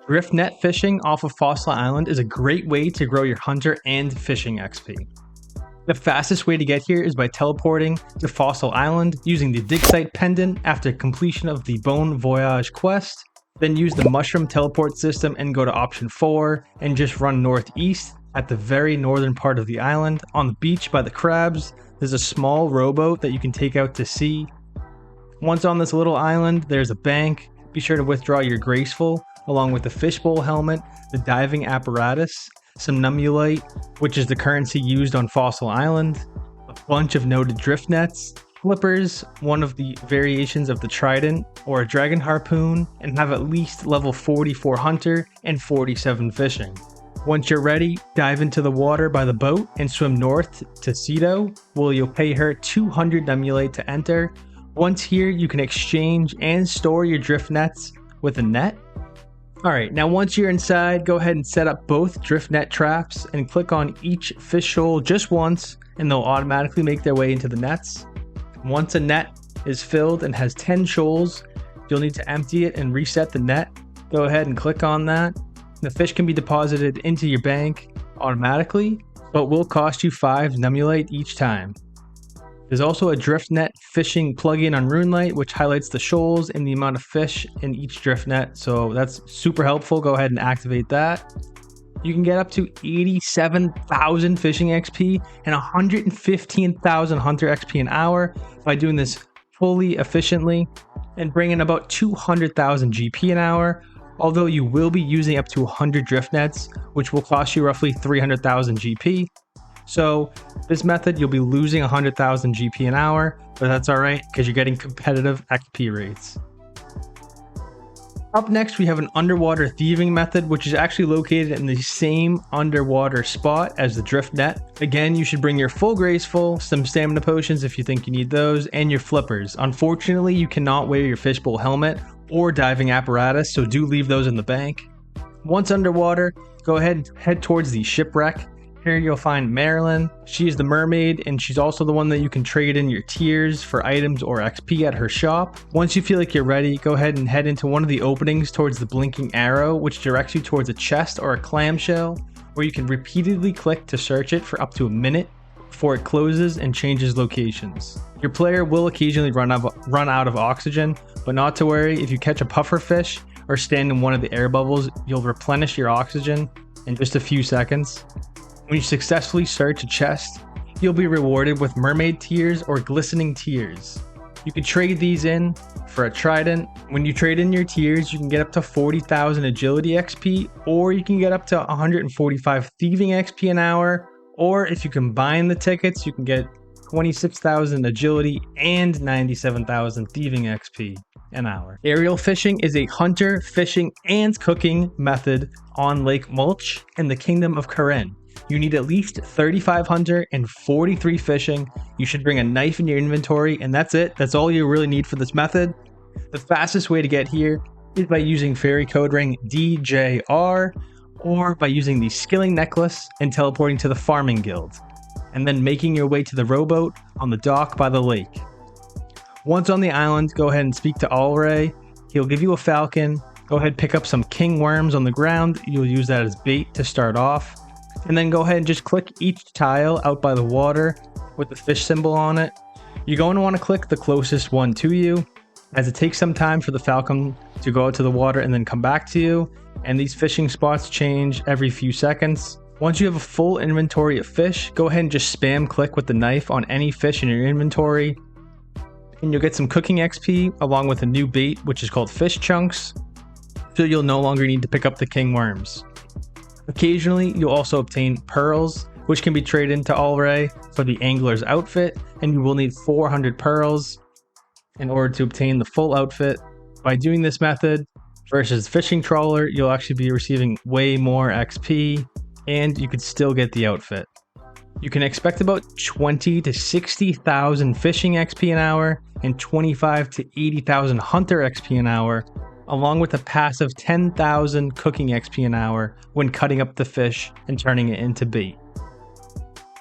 Drift net fishing off of Fossil Island is a great way to grow your hunter and fishing XP. The fastest way to get here is by teleporting to Fossil Island using the dig site pendant after completion of the Bon Voyage quest. Then use the mushroom teleport system and go to option 4 and just run northeast at the very northern part of the island. On the beach by the crabs, there's a small rowboat that you can take out to sea. Once on this little island, there's a bank. Be sure to withdraw your graceful along with the fishbowl helmet, the diving apparatus, some nummulite, which is the currency used on Fossil Island, a bunch of noted drift nets, flippers, one of the variations of the trident, or a dragon harpoon, and have at least level 44 hunter and 47 fishing. Once you're ready, dive into the water by the boat and swim north to Cedo, where you'll pay her 200 nummulite to enter. Once here, you can exchange and store your drift nets with a net. Alright, now once you're inside, go ahead and set up both drift net traps and click on each fish shoal just once and they'll automatically make their way into the nets. Once a net is filled and has 10 shoals, you'll need to empty it and reset the net. Go ahead and click on that. The fish can be deposited into your bank automatically, but will cost you 5 nummulite each time. There's also a drift net fishing plugin on RuneLite, which highlights the shoals and the amount of fish in each drift net, so that's super helpful. Go ahead and activate that. You can get up to 87,000 fishing XP and 115,000 hunter XP an hour by doing this fully efficiently and bring in about 200,000 GP an hour, although you will be using up to 100 drift nets, which will cost you roughly 300,000 GP. So this method, you'll be losing 100,000 GP an hour, but that's all right because you're getting competitive XP rates. Up next, we have an underwater thieving method, which is actually located in the same underwater spot as the drift net. Again, you should bring your full graceful, some stamina potions if you think you need those, and your flippers. Unfortunately, you cannot wear your fishbowl helmet or diving apparatus, so do leave those in the bank. Once underwater, go ahead and head towards the shipwreck. Here you'll find Marilyn. She is the mermaid and she's also the one that you can trade in your tiers for items or XP at her shop. Once you feel like you're ready, go ahead and head into one of the openings towards the blinking arrow, which directs you towards a chest or a clamshell, where you can repeatedly click to search it for up to a minute before it closes and changes locations. Your player will occasionally run out of oxygen, but not to worry. If you catch a pufferfish or stand in one of the air bubbles, you'll replenish your oxygen in just a few seconds. When you successfully search a chest, you'll be rewarded with mermaid tears or glistening tears. You can trade these in for a trident. When you trade in your tears, you can get up to 40,000 agility XP, or you can get up to 145 thieving XP an hour, or if you combine the tickets, you can get 26,000 agility and 97,000 thieving XP an hour. Aerial fishing is a hunter, fishing, and cooking method on Lake Mulch in the Kingdom of Karen. You need at least 35 hunter and 43 fishing. You should bring a knife in your inventory, and that's it. That's all you really need for this method. The fastest way to get here is by using fairy code ring DJR, or by using the skilling necklace and teleporting to the farming guild, and then making your way to the rowboat on the dock by the lake. Once on the island, go ahead and speak to Alray. He'll give you a falcon. Go ahead, pick up some king worms on the ground. You'll use that as bait to start off. And then go ahead and just click each tile out by the water with the fish symbol on it. You're going to want to click the closest one to you, as it takes some time for the falcon to go out to the water and then come back to you. And these fishing spots change every few seconds. Once you have a full inventory of fish, go ahead and just spam click with the knife on any fish in your inventory. And you'll get some cooking XP along with a new bait, which is called fish chunks. So you'll no longer need to pick up the king worms. Occasionally, you'll also obtain pearls, which can be traded into Alray for the angler's outfit, and you will need 400 pearls in order to obtain the full outfit. By doing this method versus fishing trawler, you'll actually be receiving way more XP, and you could still get the outfit. You can expect about 20 to 60,000 fishing XP an hour and 25 to 80,000 hunter XP an hour, along with a passive 10,000 cooking XP an hour when cutting up the fish and turning it into bait.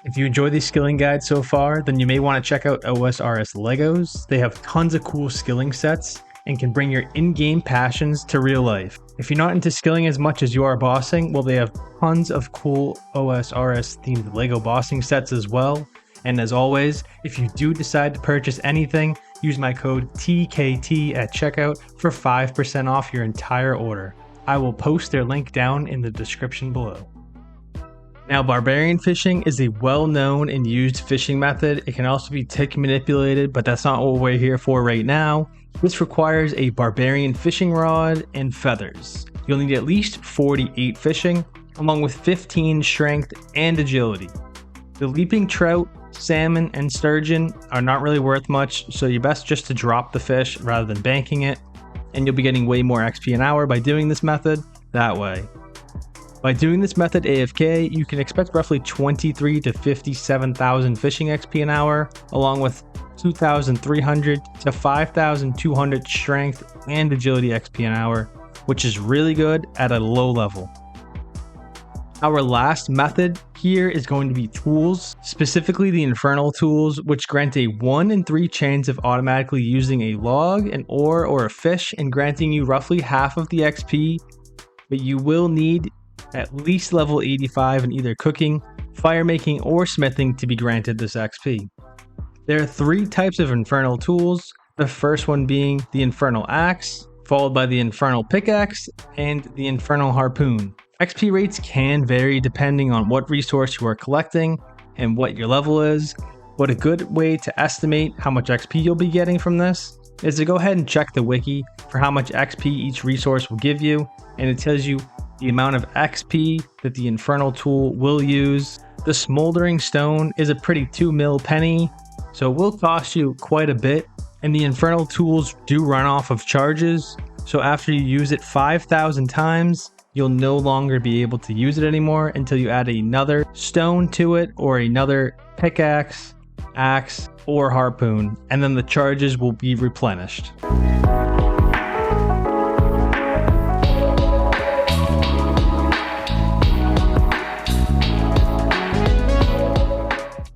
If you enjoy these skilling guides so far, then you may want to check out OSRS Legos. They have tons of cool skilling sets and can bring your in-game passions to real life. If you're not into skilling as much as you are bossing, well, they have tons of cool OSRS themed Lego bossing sets as well. And as always, if you do decide to purchase anything, use my code TKT at checkout for 5% off your entire order. I will post their link down in the description below. Now, Barbarian Fishing is a well-known and used fishing method. It can also be tick manipulated, but that's not what we're here for right now. This requires a Barbarian fishing rod and feathers. You'll need at least 48 fishing, along with 15 strength and agility. The leaping trout, salmon, and sturgeon are not really worth much, so you're best just to drop the fish rather than banking it, and you'll be getting way more XP an hour by doing this method that way. By doing this method AFK, you can expect roughly 23 to 57,000 fishing XP an hour, along with 2,300 to 5,200 strength and agility XP an hour, which is really good at a low level. Our last method here is going to be tools, specifically the Infernal Tools, which grant a 1 in 3 chance of automatically using a log, an ore, or a fish, and granting you roughly half of the XP, but you will need at least level 85 in either cooking, fire making, or smithing to be granted this XP. There are 3 types of Infernal Tools, the first one being the Infernal Axe, followed by the Infernal Pickaxe, and the Infernal Harpoon. XP rates can vary depending on what resource you are collecting and what your level is, but a good way to estimate how much XP you'll be getting from this is to go ahead and check the wiki for how much XP each resource will give you, and it tells you the amount of XP that the Infernal Tool will use. The Smoldering Stone is a pretty 2 mil penny, so it will cost you quite a bit, and the Infernal Tools do run off of charges, so after you use it 5,000 times, you'll no longer be able to use it anymore until you add another stone to it or another pickaxe, axe, or harpoon, and then the charges will be replenished.